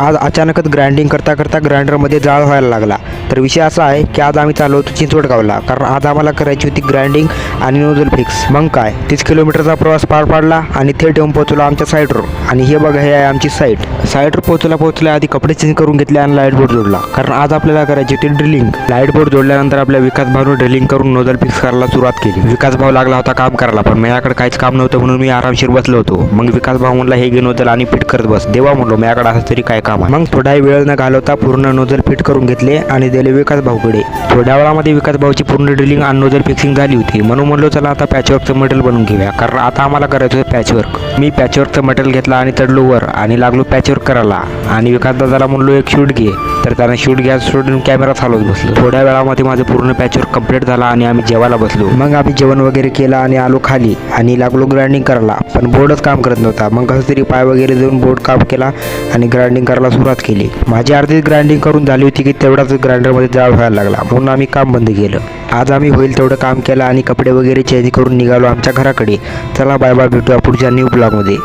आज अचानकच ग्राइंडिंग करता करता ग्राइंडरमध्ये जाळ व्हायला लागला. तर विषय असा आहे की आज आम्ही चाललो होतो चिंचवडगावला, कारण आज आम्हाला करायची होती ग्राइंडिंग आणि नोझल फिक्स. मग काय 30 किलोमीटरचा प्रवास पार पाडला आणि थेट येऊन पोहोचलो आमच्या साईटवर. आणि हे बघा, हे आहे आमची साईटवर पोहोचल्या आधी कपडे चेंज करून घेतले आणि लाईट बोर्ड जोडला, कारण आज आपल्याला करायची होती ड्रिलिंग. लाईट बोर्ड जोडल्यानंतर आपल्या विकास भाऊने ड्रिलिंग करून नोझल फिक्स करायला सुरुवात केली. विकास भाऊ लागला होता काम करायला, पण माझ्याकडे काहीच काम नव्हतं म्हणून मी आरामशीर बसलो होतो. मग विकास भाऊ म्हणला, हे घे नोझल आणि फिट करत बस. देवा म्हणलो, माझ्याकडे असं तरी काय काम आहे. मग थोडा वेळ न घालवता पूर्ण नोझल फिट करून घेतले आणि दिले विकास भाऊकडे. थोड्या वेळामध्ये विकास भाऊची पूर्ण ड्रिलिंग आणि नोझल फिक्सिंग झाली होती. म्हणून म्हणलो चला आता पॅचवर्कचं मटेरियल बनवून घेऊया, कारण आता आम्हाला करायचं होतं पॅचवर्क. मी पॅचवर्कचं मटेरियल घेतला आणि चढलो वर आणि लागलो पॅचवर्क करायला. आणि विकास दादाला म्हणलो एक शूट घे, तर त्याने शूट घ्या सोडून कॅमेरा चालवत बसलो. थोड्या वेळामध्ये माझं पूर्ण पॅचवर्क कंप्लीट झाला आणि आम्ही जेवायला बसलो. मग आम्ही जेवण वगैरे केलं आणि आलो खाली आणि लागलो ग्राइंडिंग करायला, पण बोर्डच काम करत नव्हता. मग कसं तरी पाय वगैरे देऊन बोर्ड काम केला आणि ग्राइंडिंग करायला सुरुवात केली. माझी अर्धी ग्राइंडिंग करून झाली होती की तेवढाच ग्राइंडरमध्ये जाळ व्हायला लागला, म्हणून आम्ही काम बंद केलं. आज आम्ही होईल तेवढं काम केलं आणि कपडे वगैरे चेंज करून निघालो आमच्या घराकडे. चला बाय बाय, भेटूया पुढच्या न्यू ब्लॉगमध्ये.